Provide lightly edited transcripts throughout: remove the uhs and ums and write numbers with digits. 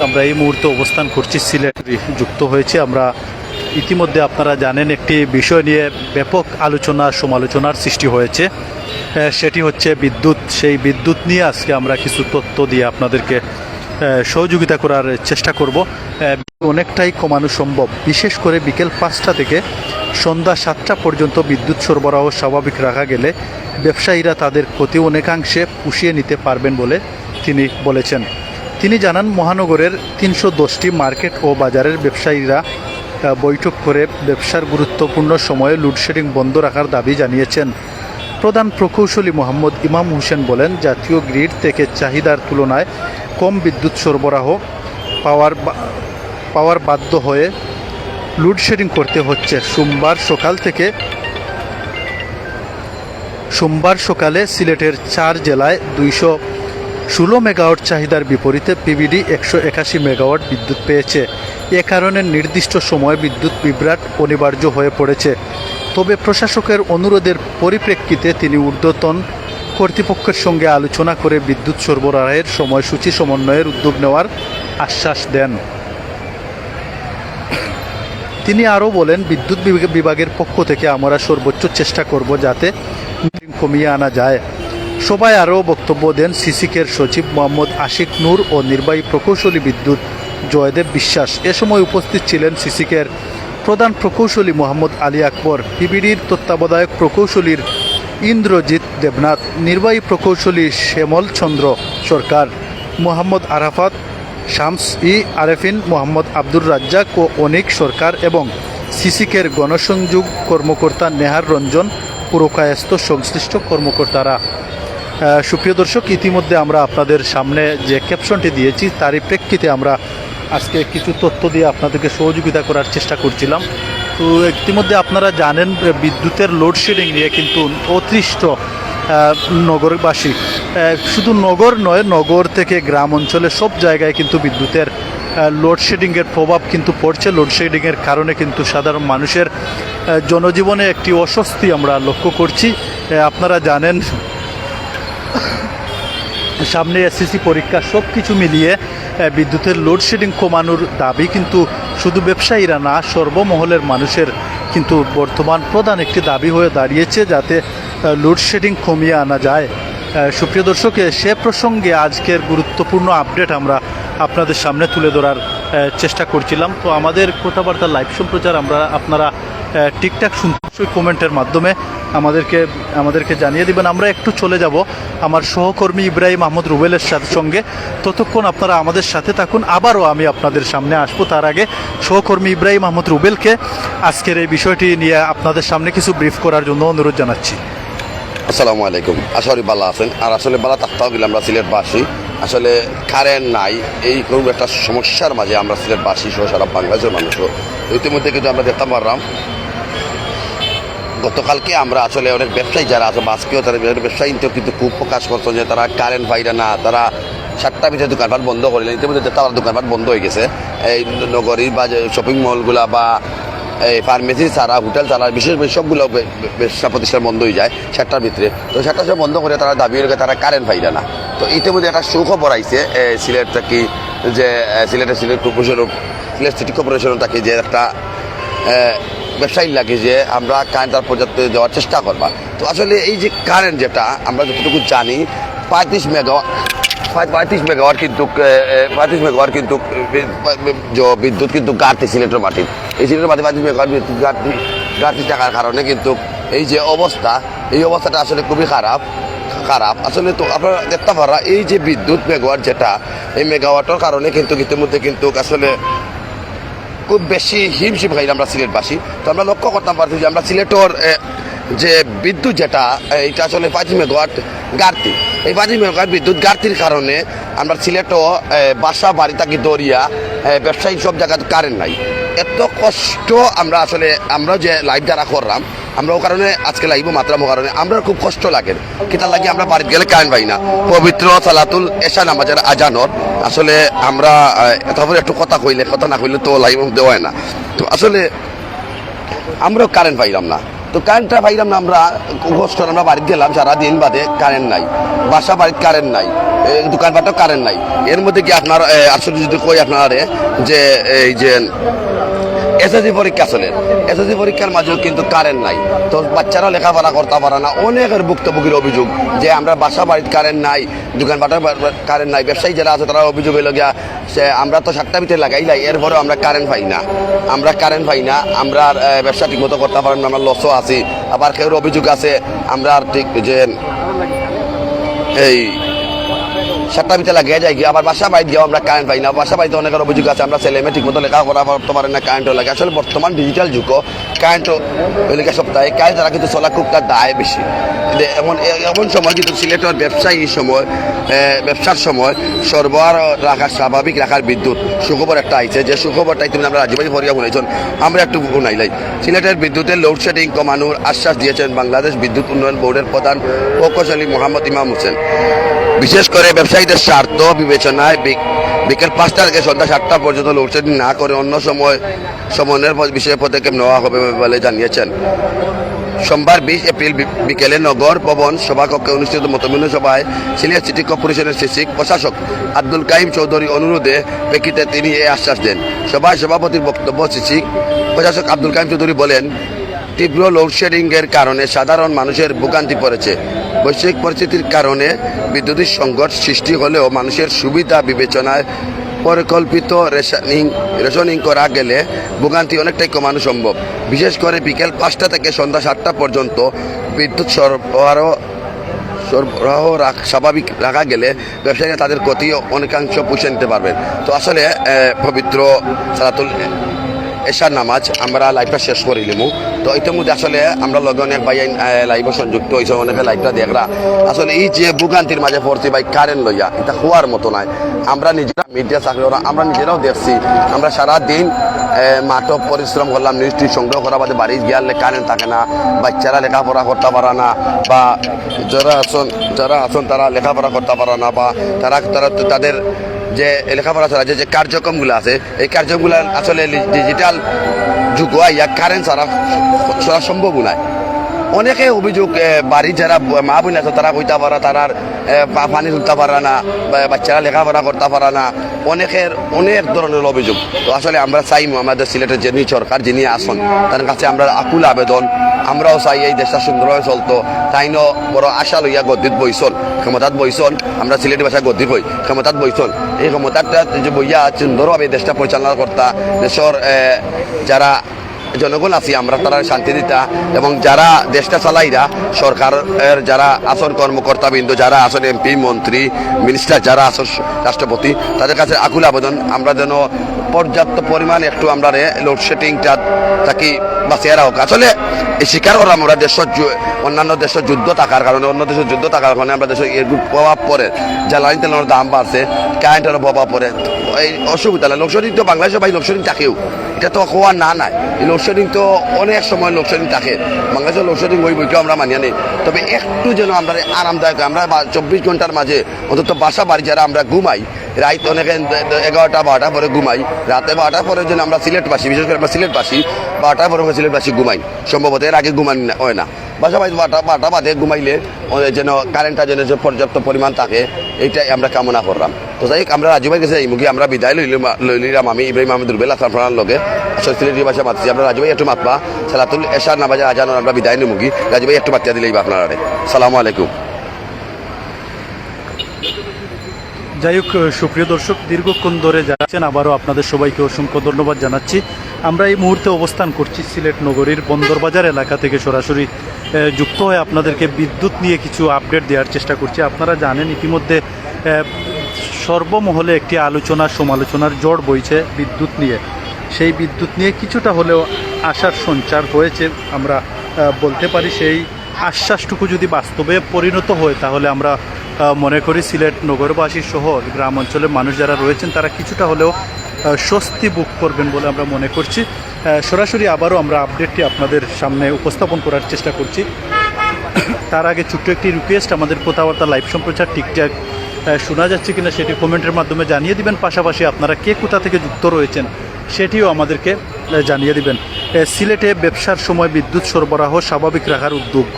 আমরা এই মুহূর্তে অবস্থান করছি সিলেট যুক্ত হয়েছে। আমরা ইতিমধ্যে আপনারা জানেন একটি বিষয় নিয়ে ব্যাপক আলোচনা সমালোচনার সৃষ্টি হয়েছে, সেটি হচ্ছে বিদ্যুৎ। সেই বিদ্যুৎ নিয়ে আজকে আমরা কিছু তথ্য দিয়ে আপনাদেরকে সহযোগিতা করার চেষ্টা করব। অনেকটাই কমানো সম্ভব, বিশেষ করে বিকেল 5টা থেকে সন্ধ্যা 7টা পর্যন্ত বিদ্যুৎ সরবরাহ স্বাভাবিক রাখা গেলে ব্যবসায়ীরা তাদের ক্ষতি অনেকাংশে পুষিয়ে নিতে পারবেন বলে তিনি বলেছেন। তিনি জানান, মহানগরের 310টি মার্কেট ও বাজারের ব্যবসায়ীরা বৈঠক করে ব্যবসার গুরুত্বপূর্ণ সময়ে লোডশেডিং বন্ধ রাখার দাবি জানিয়েছেন। প্রধান প্রকৌশলী মোহাম্মদ ইমাম হোসেন বলেন, জাতীয় গ্রিড থেকে চাহিদার তুলনায় কম বিদ্যুৎ সরবরাহ পাওয়ার বাধ্য হয়ে লোডশেডিং করতে হচ্ছে। সোমবার সকালে সিলেটের 4 জেলায় 216 মেগাওয়াট চাহিদার বিপরীতে পিবিডি 181 মেগাওয়াট বিদ্যুৎ পেয়েছে। এ কারণে নির্দিষ্ট সময়ে বিদ্যুৎ বিভ্রাট অনিবার্য হয়ে পড়েছে। তবে প্রশাসকের অনুরোধের পরিপ্রেক্ষিতে তিনি ঊর্ধ্বতন কর্তৃপক্ষের সঙ্গে আলোচনা করে বিদ্যুৎ সরবরাহের সময়সূচি সমন্বয়ের উদ্যোগ নেওয়ার আশ্বাস দেন। তিনি আরও বলেন, বিদ্যুৎ বিভাগের পক্ষ থেকে আমরা সর্বোচ্চ চেষ্টা করব যাতে কমিয়ে আনা যায়। সবাই আরও বক্তব্য দেন সিসিকের সচিব মোহাম্মদ আশিক নূর ও নির্বাহী প্রকৌশলী বিদ্যুৎ জয়দেব বিশ্বাস। এ সময় উপস্থিত ছিলেন সিসিকের প্রধান প্রকৌশলী মোহাম্মদ আলী আকবর, পিবিডির তত্ত্বাবধায়ক প্রকৌশলীর ইন্দ্রজিৎ দেবনাথ, নির্বাহী প্রকৌশলী শ্যামল চন্দ্র সরকার, মোহাম্মদ আরাফাত শামস আরেফিন, মোহাম্মদ আব্দুর রাজ্জাক ও অনিক সরকার এবং সিসিকের গণসংযোগ কর্মকর্তা নেহার রঞ্জন পুরকায়স্থ সংশ্লিষ্ট কর্মকর্তারা। সুপ্রিয় দর্শক, ইতিমধ্যে আমরা আপনাদের সামনে যে ক্যাপশনটি দিয়েছি তারই প্রেক্ষিতে আমরা আজকে কিছু তথ্য দিয়ে আপনাদেরকে সহযোগিতা করার চেষ্টা করছিলাম। তো ইতিমধ্যে আপনারা জানেন, বিদ্যুতের লোডশেডিং নিয়ে কিন্তু অতিষ্ঠ নগরবাসী। শুধু নগর নয়, নগর থেকে গ্রাম অঞ্চলে সব জায়গায় কিন্তু বিদ্যুতের লোডশেডিংয়ের প্রভাব কিন্তু পড়ছে। লোডশেডিংয়ের কারণে কিন্তু সাধারণ মানুষের জনজীবনে একটি অস্বস্তি আমরা লক্ষ্য করছি। আপনারা জানেন, সামনে এসএসসি পরীক্ষা, সব কিছু মিলিয়ে বিদ্যুতের লোডশেডিং কমানোর দাবি কিন্তু শুধু ব্যবসায়ীরা না, সর্বমহলের মানুষের কিন্তু বর্তমান প্রধান একটি দাবি হয়ে দাঁড়িয়েছে, যাতে লোডশেডিং কমিয়ে আনা যায়। সুপ্রিয় দর্শক, সে প্রসঙ্গে আজকের গুরুত্বপূর্ণ আপডেট আমরা আপনাদের সামনে তুলে ধরার চেষ্টা করছিলাম। তো আমাদের কথাবার্তা লাইভ সম্প্রচার আপনারা ঠিকঠাক শুনতে কমেন্টের মাধ্যমে আমাদেরকে জানিয়ে দিবেন। আমরা একটু চলে যাব আমার সহকর্মী ইব্রাহিম আহমদ রুবেলের সঙ্গে। ততক্ষণ আপনারা আমাদের সাথে থাকুন, আবারও আমি আপনাদের সামনে আসবো। তার আগে সহকর্মী ইব্রাহিম আহমদ রুবেলকে আজকের এই বিষয়টি নিয়ে আপনাদের সামনে কিছু ব্রিফ করার জন্য অনুরোধ জানাচ্ছি। আসসালামু আলাইকুম। আসলে ভালো আছেন? আর আসলে ভালো থাকতেও গেলে আমরা সিলেটবাসী আসলে কারেন্ট নাই, এই কোনো একটা সমস্যার মাঝে আমরা সিলেটবাসী সহ সারা বাংলাদেশের মানুষও ইতিমধ্যে কিন্তু আমরা দেখতে পারলাম। গতকালকে আমরা আসলে অনেক ব্যবসায়ী যারা আছে আজকেও তারা ব্যবসায়ী কিন্তু খুব প্রকাশ করতো যে তারা কারেন্ট পাইরা না, তারা 7টার ভিতরে দোকানপাট বন্ধ করলেন। ইতিমধ্যে তার দোকানপাট বন্ধ হয়ে গেছে। এই নগরীর বা শপিং মলগুলা বা এই ফার্মেসি ছাড়া, হোটেল ছাড়া, বিশেষ সবগুলো ব্যবসা প্রতিষ্ঠান বন্ধ হয়ে যায় 7টার ভিতরে। তো 7টার সময় বন্ধ করে তারা দাবি রেখে তারা কারেন্ট পাইরা না। তো ইতিমধ্যে একটা সুখবর আইছে সিলেট থেকে, যে সিলেট সিটি কর্পোরেশন থাকে যে একটা ব্যবসায়ী লাগে যে আমরা কারেন্ট তার পর্যাপ্ত দেওয়ার চেষ্টা করবা। তো আসলে এই যে কারেন্ট যেটা আমরা যতটুকু জানি 35 মেগাওয়াট কিন্তু বিদ্যুৎ কিন্তু গাড়তি সিলেটের মাটির, এই সিলেটের মাটি 35 মেগাওয়াট বিদ্যুৎ গাড়তি থাকার কারণে কিন্তু এই যে অবস্থা, এই অবস্থাটা আসলে খুবই খারাপ। আসলে তো আপনারা দেখতে পারা, এই যে বিদ্যুৎ মেগাওয়াট যেটা, এই মেগাওয়াটের কারণে কিন্তু ইতিমধ্যে কিন্তু আসলে খুব বেশি হিমশিম খাই আমরা সিলেটবাসী। তো আমরা লক্ষ্য করতে পারছি যে আমরা সিলেটের যে বিদ্যুৎ যেটা, এটা আসলে 25 মেগাওয়াট ঘাটতি। এই 25 মেগাওয়াট বিদ্যুৎ ঘাটতির কারণে আমরা সিলেটও বাসা বাড়ি থাকি দরিয়া ব্যবসায়ী সব জায়গায় কারেন্ট নাই। এত কষ্ট আমরা যে লাইভ যারা করলাম, আমরা ও কারণে আজকে লাইভ মাত্রাম কারণে আমরা খুব কষ্ট লাগে। কিতা লাগে আমরা বাড়িতে গেলে কারেন্ট পাই না। পবিত্র সালাতুল এশা নামাজের আজানর আসলে আমরা তারপরে একটু কথা না কইলে তো লাইভ দেওয়া হয় না। তো আসলে আমরাও কারেন্ট পাইলাম না। তো কারেন্টটা পাইলাম না আমরা, কষ্ট আমরা বাড়িতে গেলাম সারাদিন বাদে কারেন্ট নাই, বাসা বাড়িতে কারেন্ট নাই, দোকানপাটও কারেন্ট নাই। এর মধ্যে কি আপনার আসলে যদি কই আপনার যে এই যে এসএসসি পরীক্ষা চলে, এসএসসি পরীক্ষার মাঝেও কিন্তু কারেন্ট নাই। তো বাচ্চারা লেখাপড়া করতে পারে না। অনেকের ভুক্তভোগীর অভিযোগ যে আমরা বাসা বাড়িতে কারেন্ট নাই, দোকানপাটের কারেন্ট নাই। ব্যবসায়ী যারা আছে তারা অভিযোগ হইল গিয়া সে আমরা তো 7টা ভিতরে লাগাই লাই, এরপরেও আমরা কারেন্ট পাই না, আমরা কারেন্ট পাই না, আমরা ব্যবসা ঠিকমতো করতে পারি না, আমরা লসও আছি। আবার কেউ অভিযোগ আছে আমরা ঠিক যে এই 7টা ভিতরে লাগিয়ে যাই গিয়ে, আবার বাসা বাড়িতে গিয়েও আমরা কারেন্ট পাই না। বাসা বাড়িতে অনেকের অভিযোগ আছে আমরা ছেলে মেয়ে ঠিকমতো লেখাপড়া করতে পারে না, কারেন্টও লাগে। আসলে বর্তমান ডিজিটাল যুগও কারেন্টও লেখা সপ্তাহে কারেন্ট তারা কিন্তু চলা খুব তার দায় বেশি। এমন সময় কিন্তু সিলেটের ব্যবসায়ী সময় ব্যবসার সময় সরবরাহ রাখা স্বাভাবিক রাখার বিদ্যুৎ সুখবর একটা আইছে, যে সুখবরটাই তুমি আমরা রাজবাড়ি ফরিয়া শুনেছেন, আমরা একটু শুনাইলাই। সিলেটের বিদ্যুতের লোডশেডিং কমানোর আশ্বাস দিয়েছেন বাংলাদেশ বিদ্যুৎ উন্নয়ন বোর্ডের প্রধান প্রকৌশলী মোহাম্মদ ইমাম হোসেন। বিশেষ করে ব্যবসায়ীদের স্বার্থ বিবেচনায় বিকেল 5টা থেকে সন্ধ্যা 7টা পর্যন্ত লোডশেডিং না করে অন্য সময়ের বিষয়ে পদক্ষেপ নেওয়া হবে বলে জানিয়েছেন। সোমবার 20 এপ্রিল বিকেলে নগর ভবন সভাকক্ষে অনুষ্ঠিত মতবিনিময় সভায় সিলেট সিটি কর্পোরেশনের সিসিক প্রশাসক আব্দুল কাইম চৌধুরী অনুরোধে প্রেক্ষিতে তিনি এই আশ্বাস দেন। সভায় সভাপতির বক্তব্য সিসিক প্রশাসক আব্দুল কাইম চৌধুরী বলেন, তীব্র লোডশেডিংয়ের কারণে সাধারণ মানুষের ভোগান্তি পড়েছে। বৈশ্বিক পরিস্থিতির কারণে বিদ্যুতের সংকট সৃষ্টি হলেও মানুষের সুবিধা বিবেচনায় পরিকল্পিত রেশনিং করা গেলে ভোগান্তি অনেকটাই কমানো সম্ভব। বিশেষ করে বিকেল 5টা থেকে সন্ধ্যা 7টা পর্যন্ত বিদ্যুৎ সরবরাহ স্বাভাবিক রাখা গেলে ব্যবসায়ীরা তাদের ক্ষতি অনেকাংশ পুষে নিতে পারবেন। তো আসলে পবিত্র সালাতুল এশার নামাজ আমরা লাইভটা শেষ করিলাম। তো ইতিমধ্যে আসলে আমরা লগে অনেক ভাই লাইভে সংযুক্ত হয়েছে, অনেকে লাইভটা দেখরা। আসলে এই যে ভোগান্তির মাঝে পড়ছি ভাই কারেন্ট লইয়া, এটা হওয়ার মতো নয়। আমরা নিজেরা মিডিয়া চাকরি আমরা নিজেরাও দেখছি, আমরা সারাদিন মাঠ পরিশ্রম করলাম, নিউজটি সংগ্রহ করা বাদে বাড়ি গিয়ালে কারেন্ট থাকে না, বাচ্চারা লেখাপড়া করতে পারে না, বা যারা আছেন তারা লেখাপড়া করতে পারে না, বা তারা তাদের যে লেখাপড়া ছাড়া যে কার্যক্রমগুলো আছে এই কার্যক্রমগুলো আসলে ডিজিটাল যুগ ইয়া কারেন্ট ছাড়া সম্ভব নয়। অনেকে অভিযোগ বাড়ি যারা মা বোন আছে তারা কইতে পারে তারার পানি তুলতে পারে না, বাচ্চারা লেখাপড়া করতে পারে না, অনেকের অনেক ধরনের অভিযোগ। তো আসলে আমরা চাইমু আমাদের সিলেটের যিনি সরকার যিনি আসন তার কাছে আমরা আকুল আবেদন, আমরাও চাই এই দেশটা সুন্দরভাবে চলতো। তাইনো বড় আশা লইয়া গদ্দিত বইছন, ক্ষমতাত বইছন, আমরা সিলেটি ভাষায় গদ্দিত হই, ক্ষমতাত বইছন। এই ক্ষমতাটা যে বইয়া সুন্দরভাবে দেশটা পরিচালনা করতা, দেশের যারা জনগণ আছি আমরা তারা শান্তি দিতা, এবং যারা দেশটা চালাইরা সরকারের যারা আসন কর্মকর্তাবৃন্দ যারা আসন এমপি মন্ত্রী মিনিস্টার যারা আসন রাষ্ট্রপতি তাদের কাছে আকুল আবেদন আমরা যেন পর্যাপ্ত পরিমাণ একটু আমরা লোডশেডিংটা থাকি বাঁচিয়ে রাখা। আসলে এই স্বীকার করা আমরা দেশের অন্যান্য দেশের যুদ্ধ থাকার কারণে অন্য দেশের যুদ্ধ থাকার কারণে আমরা দেশের এর প্রভাব পড়ে, জ্বালানি তেলের দাম বাড়ছে, কারেন্টেরও প্রভাব পড়ে, এই অসুবিধা নেই। লোডশেডিং তো বাংলাদেশে ভাই লোডশেডিং থাকেও, এটা তো হওয়ার না নাই। এই লোডশেডিং তো অনেক সময় লোডশেডিং থাকে, বাংলাদেশের লোডশেডিং ওই বইটাও আমরা মানিয়ে নিই। তবে একটু যেন আমরা আরামদায়ক, আমরা 24 ঘন্টার মাঝে অন্তত বাসা বাড়ি যারা আমরা ঘুমাই, রাত অনেকে 11টা 12টা পরে ঘুমাই, রাতে 12টার পরে যেন আমরা সিলেটবাসী, বিশেষ করে আমরা সিলেটবাসী 12টার পরে সিলেটবাসী ঘুমাই, সম্ভবত এর আগে ঘুমান হয় না। বাসা বাড়ি 12টা বাদে ঘুমাইলে যেন কারেন্টটা যেন পর্যাপ্ত পরিমাণ থাকে, এইটাই আমরা কামনা করলাম। তো যাই হোক আমরা রাজু ভাই গেছে এই মুখে আমরা বিদায় লইলাম। আমি ইব্রাহিম আহমেদ রুবেল আপনার লগে আসলে সিলেটি ভাষা মাতছি। আমরা রাজু ভাই একটু মাতবা সালাতুল এশার নামাজে আজান আমরা বিদায় নিই মুখি, রাজু ভাই একটু মাতিয়া দিলেই আপনারা। সালামু আলাইকুম। যাই হোক সুপ্রিয় দর্শক, দীর্ঘক্ষণ ধরে যাচ্ছেন, আবারও আপনাদের সবাইকে অসংখ্য ধন্যবাদ জানাচ্ছি। আমরা এই মুহূর্তে অবস্থান করছি সিলেট নগরীর বন্দরবাজার এলাকা থেকে সরাসরি যুক্ত হয়ে আপনাদেরকে বিদ্যুৎ নিয়ে কিছু আপডেট দেওয়ার চেষ্টা করছি। আপনারা জানেন ইতিমধ্যে সর্বমহলে একটি সমালোচনার ঝড় বইছে বিদ্যুৎ নিয়ে। সেই বিদ্যুৎ নিয়ে কিছুটা হলেও আশার সঞ্চার হয়েছে, আমরা বলতে পারি। সেই আশ্বাসটুকু যদি বাস্তবে পরিণত হয় তাহলে আমরা মনে করি সিলেট নগরবাসী সহ গ্রাম অঞ্চলের মানুষ যারা রয়েছেন তারা কিছুটা হলেও স্বস্তি ভোগ করবেন বলে আমরা মনে করছি। সরাসরি আবারও আমরা আপডেটটি আপনাদের সামনে উপস্থাপন করার চেষ্টা করছি। তার আগে ছোট্ট একটি রিকোয়েস্ট, আমাদের কথাবার্তা লাইভ সম্প্রচার ঠিকঠাক শোনা যাচ্ছে কিনা সেটি কমেন্টের মাধ্যমে জানিয়ে দিবেন। পাশাপাশি আপনারা কে কোথা থেকে যুক্ত রয়েছেন সেটিও আমাদেরকে জানিয়ে দিবেন। সিলেটে ব্যবসার সময় বিদ্যুৎ সরবরাহ স্বাভাবিক রাখার উদ্যোগ।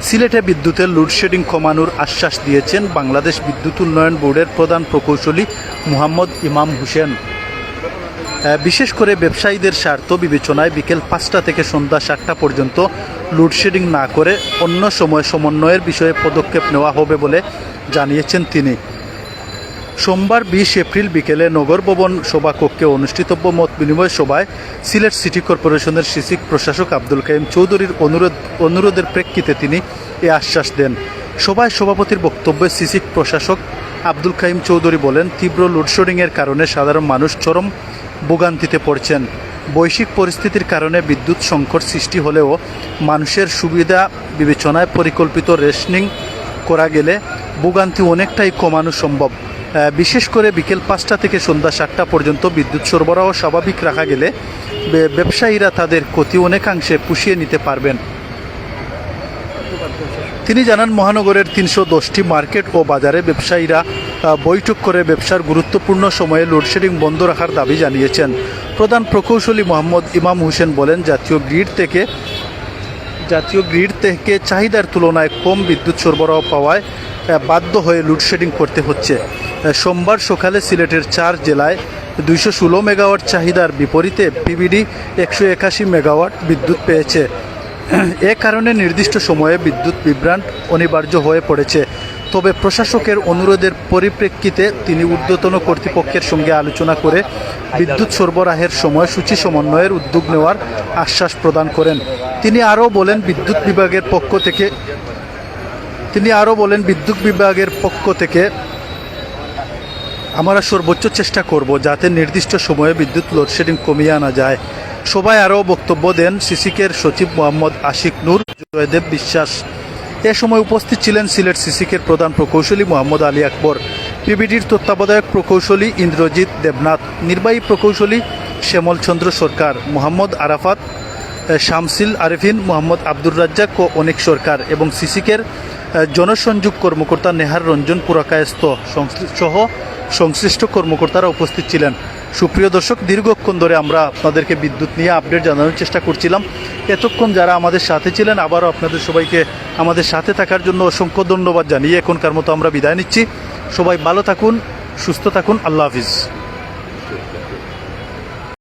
সিলেটে বিদ্যুতের লোডশেডিং কমানোর আশ্বাস দিয়েছেন বাংলাদেশ বিদ্যুৎ উন্নয়ন বোর্ডের প্রধান প্রকৌশলী মোহাম্মদ ইমাম হোসেন। বিশেষ করে ব্যবসায়ীদের স্বার্থ বিবেচনায় বিকেল 5টা থেকে সন্ধ্যা 7টা পর্যন্ত লোডশেডিং না করে অন্য সময় সমন্বয়ের বিষয়ে পদক্ষেপ নেওয়া হবে বলে জানিয়েছেন তিনি। সোমবার 20 এপ্রিল বিকেলে নগর ভবন সভাকক্ষে অনুষ্ঠিতব্য মত বিনিময় সভায় সিলেট সিটি কর্পোরেশনের সিসিক প্রশাসক আব্দুল কাইম চৌধুরীর অনুরোধের প্রেক্ষিতে তিনি এ আশ্বাস দেন। সভায় সভাপতির বক্তব্যে সিসিক প্রশাসক আব্দুল কাইম চৌধুরী বলেন, তীব্র লোডশেডিংয়ের কারণে সাধারণ মানুষ চরম ভোগান্তিতে পড়ছেন। বৈশ্বিক পরিস্থিতির কারণে বিদ্যুৎ সংকট সৃষ্টি হলেও মানুষের সুবিধা বিবেচনায় পরিকল্পিত রেশনিং করা গেলে ভোগান্তি অনেকটাই কমানো সম্ভব। বিশেষ করে বিকেল 5টা থেকে সন্ধ্যা 7টা পর্যন্ত বিদ্যুৎ সরবরাহ স্বাভাবিক রাখা গেলে ব্যবসায়ীরা তাদের ক্ষতি অনেকাংশে পুষিয়ে নিতে পারবেন। তিনি জানান, মহানগরের 310টি মার্কেট ও বাজারে ব্যবসায়ীরা বৈঠক করে ব্যবসার গুরুত্বপূর্ণ সময়ে লোডশেডিং বন্ধ রাখার দাবি জানিয়েছেন। প্রধান প্রকৌশলী মোহাম্মদ ইমাম হোসেন বলেন, জাতীয় গ্রিড থেকে চাহিদার তুলনায় কম বিদ্যুৎ সরবরাহ পাওয়ায় বাধ্য হয়ে লোডশেডিং করতে হচ্ছে। সোমবার সকালে সিলেটের 4 জেলায় 216 মেগাওয়াট চাহিদার বিপরীতে পিবিডি 181 মেগাওয়াট বিদ্যুৎ পেয়েছে। এ কারণে নির্দিষ্ট সময়ে বিদ্যুৎ বিভ্রাট অনিবার্য হয়ে পড়েছে। তবে প্রশাসকের অনুরোধের পরিপ্রেক্ষিতে তিনি ঊর্ধ্বতন কর্তৃপক্ষের সঙ্গে আলোচনা করে বিদ্যুৎ সরবরাহের সময়সূচি সমন্বয়ের উদ্যোগ নেওয়ার আশ্বাস প্রদান করেন। তিনি আরও বলেন, বিদ্যুৎ বিভাগের পক্ষ থেকে আমরা সর্বোচ্চ চেষ্টা করব যাতে নির্দিষ্ট সময়ে বিদ্যুৎ লোডশেডিং কমিয়ে আনা যায়। সবাই আরও বক্তব্য দেন সিসিকের সচিব মোহাম্মদ আশিক নূর, জয়দেব বিশ্বাস। এ সময় উপস্থিত ছিলেন সিলেট সিসিকের প্রধান প্রকৌশলী মোহাম্মদ আলী আকবর, পিবিডির তত্ত্বাবধায়ক প্রকৌশলী ইন্দ্রজিৎ দেবনাথ, নির্বাহী প্রকৌশলী শ্যামল চন্দ্র সরকার, মোহাম্মদ আরাফাত, শামসিল আরেফিন, মোহাম্মদ আব্দুর রাজ্জাক ও অনেক সরকার এবং সিসিকের জনসংযোগ কর্মকর্তা নেহার রঞ্জন পুরাকায়স্থ সহ সংশ্লিষ্ট কর্মকর্তারা উপস্থিত ছিলেন। সুপ্রিয় দর্শক, দীর্ঘক্ষণ ধরে আমরা আপনাদেরকে বিদ্যুৎ নিয়ে আপডেট জানানোর চেষ্টা করছিলাম। এতক্ষণ যারা আমাদের সাথে ছিলেন, আবারও আপনাদের সবাইকে আমাদের সাথে থাকার জন্য অসংখ্য ধন্যবাদ জানিয়ে এখনকার মতো আমরা বিদায় নিচ্ছি। সবাই ভালো থাকুন, সুস্থ থাকুন। আল্লাহ হাফিজ।